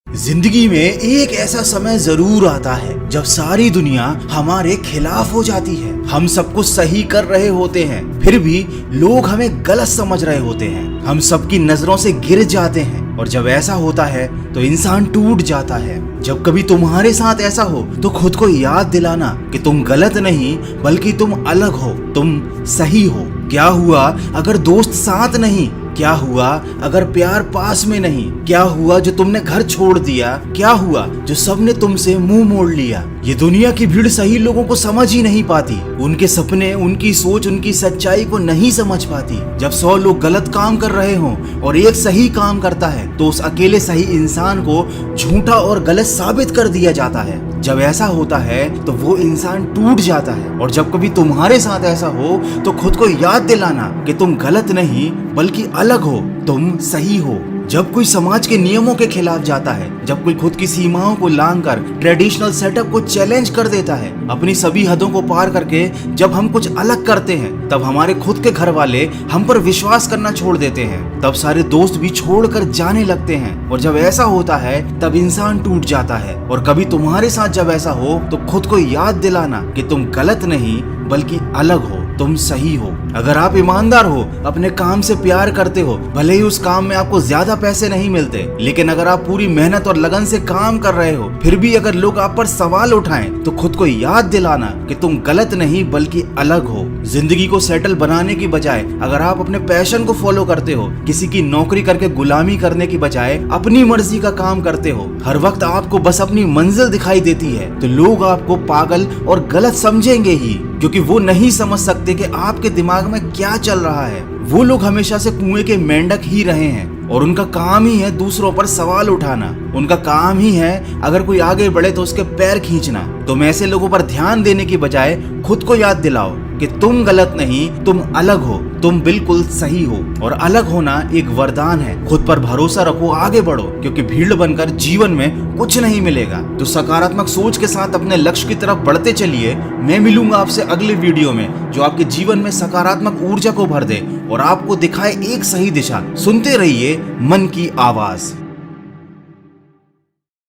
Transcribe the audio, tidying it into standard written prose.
जिंदगी में एक ऐसा समय जरूर आता है जब सारी दुनिया हमारे खिलाफ हो जाती है। हम सब कुछ सही कर रहे होते हैं, फिर भी लोग हमें गलत समझ रहे होते हैं। हम सबकी नजरों से गिर जाते हैं और जब ऐसा होता है तो इंसान टूट जाता है। जब कभी तुम्हारे साथ ऐसा हो तो खुद को याद दिलाना कि तुम गलत नहीं बल्कि तुम अलग हो, तुम सही हो। क्या हुआ अगर दोस्त साथ नहीं? क्या हुआ अगर प्यार पास में नहीं? क्या हुआ जो तुमने घर छोड़ दिया? क्या हुआ जो सबने तुमसे मुंह मोड़ लिया? ये दुनिया की भीड़ सही लोगों को समझ ही नहीं पाती। उनके सपने, उनकी सोच, उनकी सच्चाई को नहीं समझ पाती। जब 100 लोग गलत काम कर रहे हों और एक सही काम करता है तो उस अकेले सही इंसान को झूठा और गलत साबित कर दिया जाता है। जब ऐसा होता है तो वो इंसान टूट जाता है। और जब कभी तुम्हारे साथ ऐसा हो तो खुद को याद दिलाना कि तुम गलत नहीं बल्कि अलग हो, तुम सही हो। जब कोई समाज के नियमों के खिलाफ जाता है, जब कोई खुद की सीमाओं को लांघकर ट्रेडिशनल सेटअप को चैलेंज कर देता है, अपनी सभी हदों को पार करके जब हम कुछ अलग करते हैं, तब हमारे खुद के घर वाले हम पर विश्वास करना छोड़ देते हैं। तब सारे दोस्त भी छोड़कर जाने लगते हैं। और जब ऐसा होता है तब इंसान टूट जाता है। और कभी तुम्हारे साथ जब ऐसा हो तो खुद को याद दिलाना कि तुम गलत नहीं बल्कि अलग हो, तुम सही हो। अगर आप ईमानदार हो, अपने काम से प्यार करते हो, भले ही उस काम में आपको ज्यादा पैसे नहीं मिलते, लेकिन अगर आप पूरी मेहनत और लगन से काम कर रहे हो, फिर भी अगर लोग आप पर सवाल उठाएं तो खुद को याद दिलाना कि तुम गलत नहीं बल्कि अलग हो। जिंदगी को सेटल बनाने की बजाय अगर आप अपने पैशन को फॉलो करते हो, किसी की नौकरी करके गुलामी करने की बजाय अपनी मर्जी का काम करते हो, हर वक्त आपको बस अपनी मंजिल दिखाई देती है, तो लोग आपको पागल और गलत समझेंगे ही, क्योंकि वो नहीं समझ सकते कि आपके दिमाग में क्या चल रहा है। वो लोग हमेशा से कुएं के मेंढक ही रहे हैं और उनका काम ही है दूसरों पर सवाल उठाना। उनका काम ही है अगर कोई आगे बढ़े तो उसके पैर खींचना। तुम ऐसे लोगों पर ध्यान देने की बजाय खुद को याद दिलाओ कि तुम गलत नहीं, तुम अलग हो, तुम बिल्कुल सही हो। और अलग होना एक वरदान है। खुद पर भरोसा रखो, आगे बढ़ो, क्योंकि भीड़ बनकर जीवन में कुछ नहीं मिलेगा। तो सकारात्मक सोच के साथ अपने लक्ष्य की तरफ बढ़ते चलिए। मैं मिलूंगा आपसे अगले वीडियो में जो आपके जीवन में सकारात्मक ऊर्जा को भर दे और आपको दिखाए एक सही दिशा। सुनते रहिए मन की आवाज।